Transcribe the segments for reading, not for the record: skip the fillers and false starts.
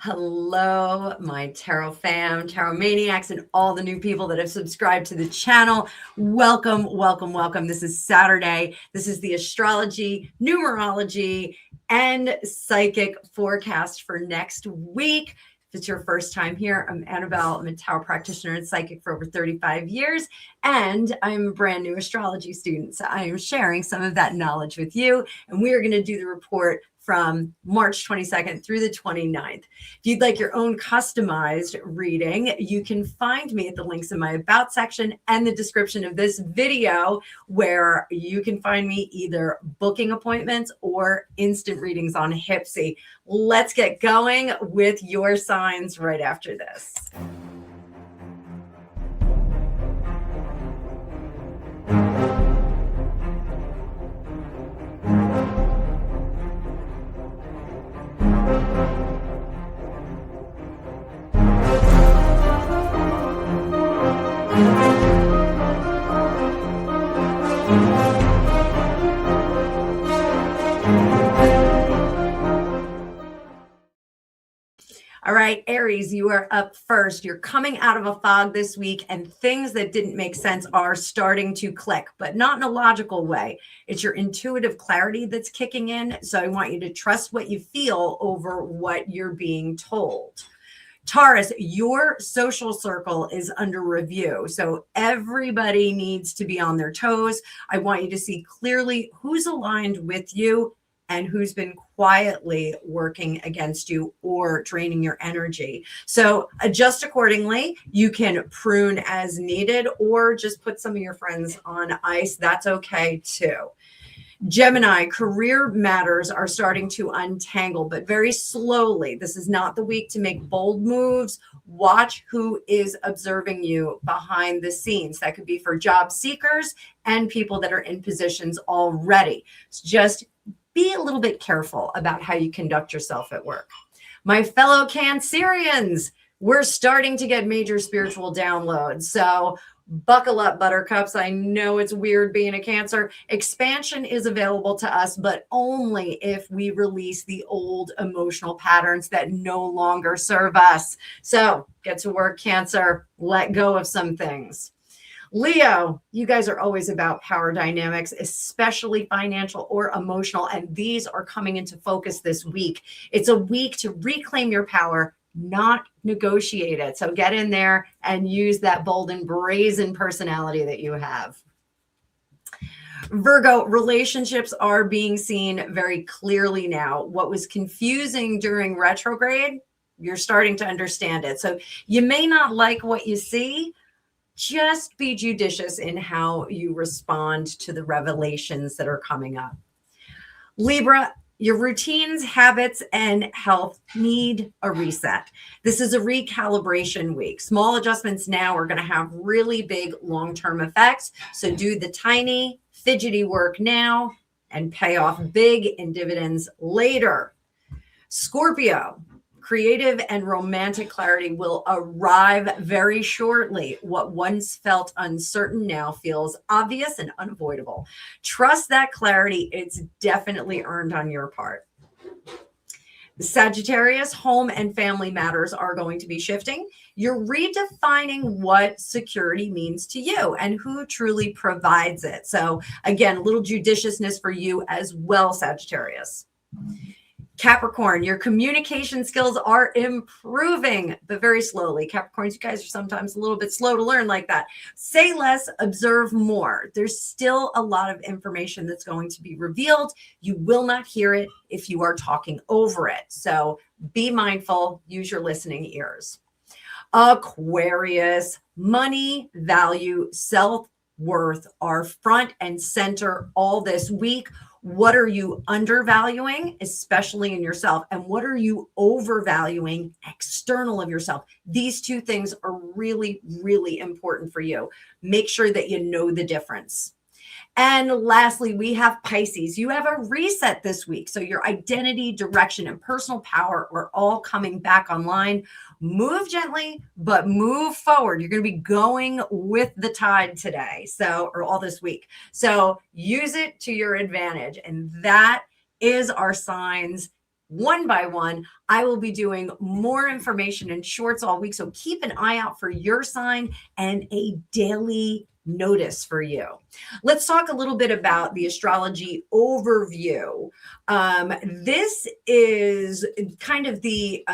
Hello, my tarot fam, tarot maniacs, and all the new people that have subscribed to the channel. Welcome, welcome, welcome. This is Saturday. This is the astrology, numerology, and psychic forecast for next week. If it's your first time here, I'm Annabelle. I'm a tarot practitioner and psychic for over 35 years, and I'm a brand new astrology student. So I am sharing some of that knowledge with you, and we are going to do the report from March 22nd through the 29th. If you'd like your own customized reading, you can find me at the links in my About section and the description of this video, where you can find me either booking appointments or instant readings on Hipsy. Let's get going with your signs right after this. All right, Aries, you are up first. You're coming out of a fog this week, and things that didn't make sense are starting to click, but not in a logical way. It's your intuitive clarity that's kicking in. So I want you to trust what you feel over what you're being told. Taurus, your social circle is under review. So everybody needs to be on their toes. I want you to see clearly who's aligned with you and who's been quietly working against you or draining your energy. So adjust accordingly. You can prune as needed, or just put some of your friends on ice. That's okay too. Gemini, career matters are starting to untangle, but very slowly. This is not the week to make bold moves. Watch who is observing you behind the scenes. That could be for job seekers and people that are in positions already. It's just be a little bit careful about how you conduct yourself at work. My fellow Cancerians, we're starting to get major spiritual downloads. So buckle up, buttercups. I know it's weird being a Cancer. Expansion is available to us, but only if we release the old emotional patterns that no longer serve us. So get to work, Cancer. Let go of some things. Leo, you guys are always about power dynamics, especially financial or emotional, and these are coming into focus this week. It's a week to reclaim your power, not negotiate it. So get in there and use that bold and brazen personality that you have. Virgo, relationships are being seen very clearly now. What was confusing during retrograde, you're starting to understand it. So you may not like what you see. Just be judicious in how you respond to the revelations that are coming up. Libra, your routines, habits, and health need a reset. This is a recalibration week. Small adjustments now are going to have really big long-term effects. So do the tiny, fidgety work now and pay off big in dividends later. Scorpio, creative and romantic clarity will arrive very shortly. What once felt uncertain now feels obvious and unavoidable. Trust that clarity. It's definitely earned on your part. Sagittarius, home and family matters are going to be shifting. You're redefining what security means to you and who truly provides it. So again, a little judiciousness for you as well, Sagittarius. Capricorn, your communication skills are improving, but very slowly. Capricorns, you guys are sometimes a little bit slow to learn like that. Say less, observe more. There's still a lot of information that's going to be revealed. You will not hear it if you are talking over it. So be mindful, use your listening ears. Aquarius, money, value, self-worth are front and center all this week. What are you undervaluing, especially in yourself? And what are you overvaluing external of yourself? These two things are really, really important for you. Make sure that you know the difference. And lastly, we have Pisces. You have a reset this week. So your identity, direction, and personal power are all coming back online. Move gently, but move forward. You're going to be going with the tide today. So, or all this week. So use it to your advantage. And that is our signs one by one. I will be doing more information in shorts all week. So keep an eye out for your sign and a daily notice for you. Let's talk a little bit about the astrology overview. This is kind of the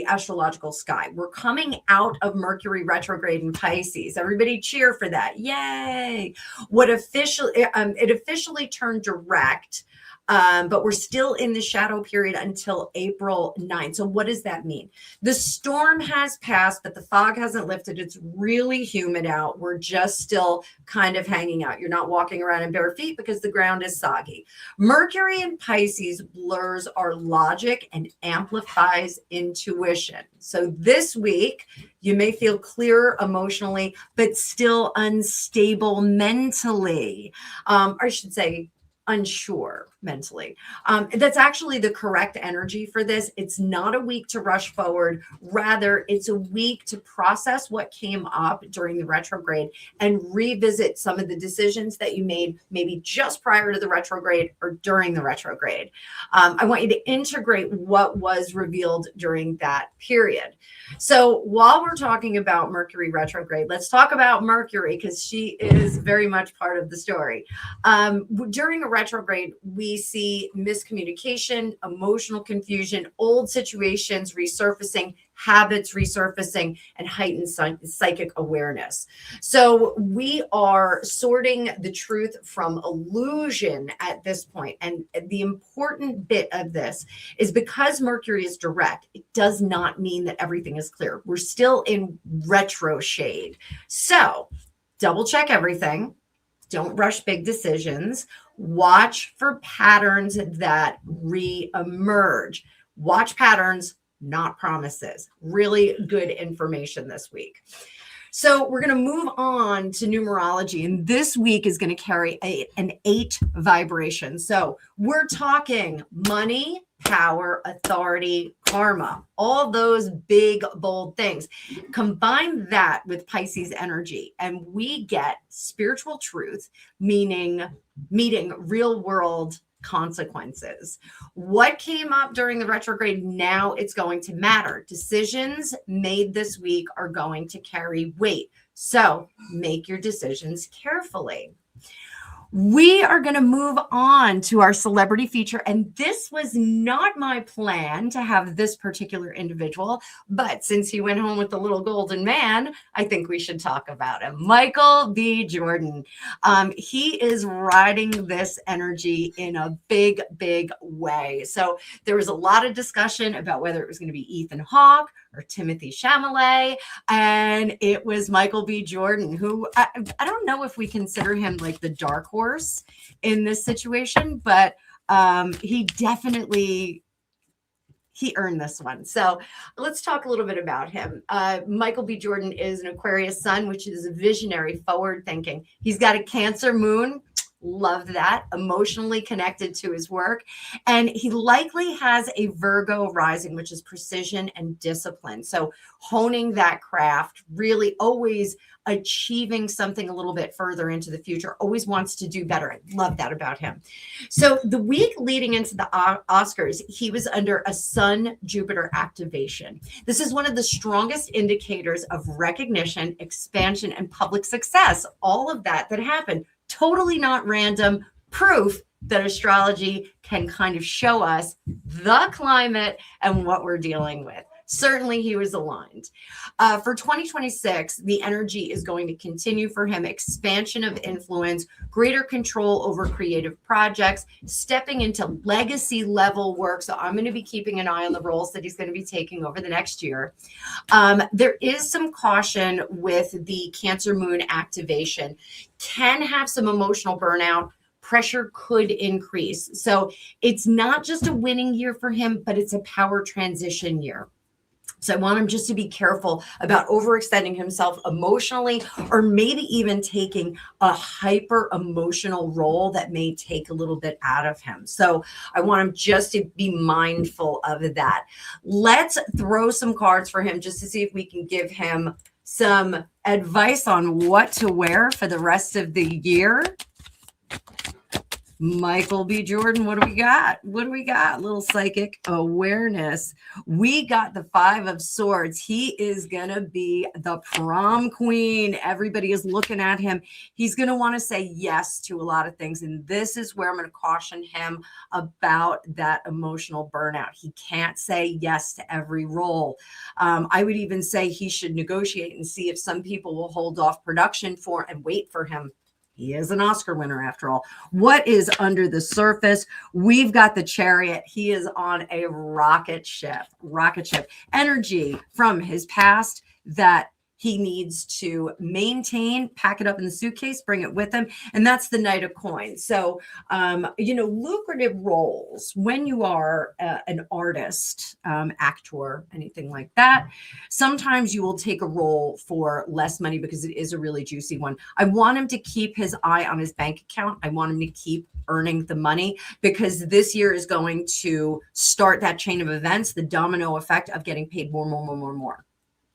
astrological sky. We're coming out of Mercury retrograde in Pisces. Everybody cheer for that. Yay. It officially turned direct. But we're still in the shadow period until April 9th. So what does that mean? The storm has passed, but the fog hasn't lifted. It's really humid out. We're just still kind of hanging out. You're not walking around in bare feet because the ground is soggy. Mercury in Pisces blurs our logic and amplifies intuition. So this week, you may feel clearer emotionally, but still unstable mentally. I should say, unsure mentally. That's actually the correct energy for this. It's not a week to rush forward. Rather, it's a week to process what came up during the retrograde and revisit some of the decisions that you made maybe just prior to the retrograde or during the retrograde. I want you to integrate what was revealed during that period. So while we're talking about Mercury retrograde, let's talk about Mercury because she is very much part of the story. During a retrograde, we see miscommunication, emotional confusion, old situations resurfacing, habits resurfacing, and heightened psychic awareness. So we are sorting the truth from illusion at this point. And the important bit of this is because Mercury is direct, it does not mean that everything is clear. We're still in retro shade. So double check everything. Don't rush big decisions. Watch for patterns that re-emerge. Watch patterns, not promises. Really good information this week. So we're going to move on to numerology. And this week is going to carry an 8 vibration. So we're talking money, power, authority, karma, all those big, bold things. Combine that with Pisces energy, and we get spiritual truth, meaning meeting real world consequences. What came up during the retrograde, now it's going to matter. Decisions made this week are going to carry weight. So make your decisions carefully. We are going to move on to our celebrity feature. And this was not my plan to have this particular individual, but since he went home with the little golden man, I think we should talk about him. Michael B. Jordan. He is riding this energy in a big, big way. So there was a lot of discussion about whether it was going to be Ethan Hawke or Timothy Chalamet, and it was Michael B. Jordan, who I don't know if we consider him like the dark horse in this situation, but he earned this one. So let's talk a little bit about him. Michael B. Jordan is an Aquarius sun, which is a visionary, forward thinking. He's got a Cancer moon. Love that. Emotionally connected to his work. And he likely has a Virgo rising, which is precision and discipline. So honing that craft, really always achieving something a little bit further into the future, always wants to do better. I love that about him. So the week leading into the Oscars, he was under a Sun-Jupiter activation. This is one of the strongest indicators of recognition, expansion, and public success. All of that happened. Totally not random, proof that astrology can kind of show us the climate and what we're dealing with. Certainly he was aligned. For 2026, the energy is going to continue for him. Expansion of influence, greater control over creative projects, stepping into legacy level work. So I'm going to be keeping an eye on the roles that he's going to be taking over the next year. There is some caution with the Cancer moon activation. Can have some emotional burnout. Pressure could increase. So it's not just a winning year for him, but it's a power transition year. So I want him just to be careful about overextending himself emotionally, or maybe even taking a hyper emotional role that may take a little bit out of him. So I want him just to be mindful of that. Let's throw some cards for him just to see if we can give him some advice on what to wear for the rest of the year. Michael B. Jordan, what do we got? What do we got? Little psychic awareness. We got the 5 of Swords. He is going to be the prom queen. Everybody is looking at him. He's going to want to say yes to a lot of things. And this is where I'm going to caution him about that emotional burnout. He can't say yes to every role. I would even say he should negotiate and see if some people will hold off production for and wait for him. He is an Oscar winner after all. What is under the surface? We've got the Chariot. He is on a rocket ship energy from his past that he needs to maintain, pack it up in the suitcase, bring it with him. And that's the Knight of Coins. So, lucrative roles when you are an artist, actor, anything like that. Sometimes you will take a role for less money because it is a really juicy one. I want him to keep his eye on his bank account. I want him to keep earning the money because this year is going to start that chain of events, the domino effect of getting paid more.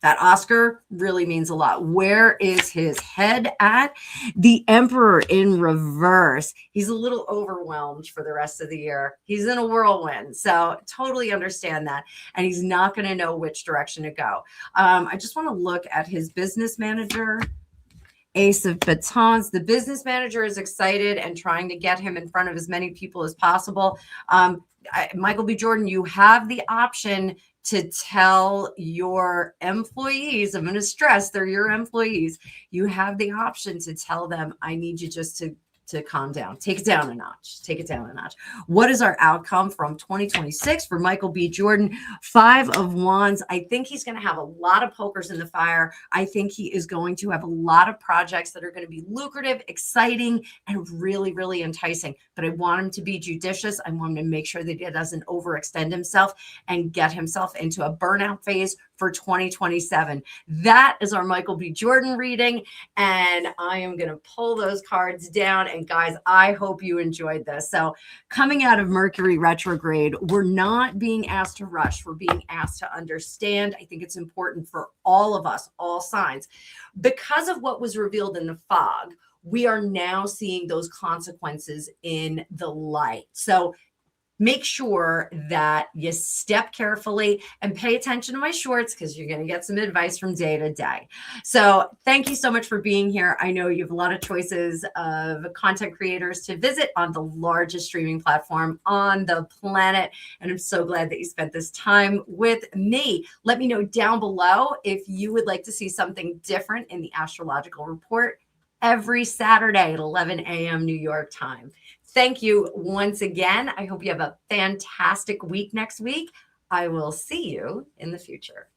That Oscar really means a lot. Where is his head at? The Emperor in reverse. He's a little overwhelmed for the rest of the year. He's in a whirlwind. So totally understand that. And he's not going to know which direction to go. I just want to look at his business manager. Ace of Batons. The business manager is excited and trying to get him in front of as many people as possible. Michael B. Jordan, you have the option to tell your employees, I'm going to stress they're your employees, you have the option to tell them, I need you just to calm down, take it down a notch. What is our outcome from 2026 for Michael B. Jordan? 5 of Wands. I think he's going to have a lot of pokers in the fire. I think he is going to have a lot of projects that are going to be lucrative, exciting, and really, really enticing. But I want him to be judicious. I want him to make sure that he doesn't overextend himself and get himself into a burnout phase for 2027. That is our Michael B. Jordan reading. And I am going to pull those cards down. And guys, I hope you enjoyed this. So coming out of Mercury retrograde, we're not being asked to rush. We're being asked to understand. I think it's important for all of us, all signs, because of what was revealed in the fog. We are now seeing those consequences in the light. So make sure that you step carefully and pay attention to my shorts because you're going to get some advice from day to day. So thank you so much for being here. I know you have a lot of choices of content creators to visit on the largest streaming platform on the planet. And I'm so glad that you spent this time with me. Let me know down below if you would like to see something different in the astrological report every Saturday at 11 a.m. New York time. Thank you once again. I hope you have a fantastic week next week. I will see you in the future.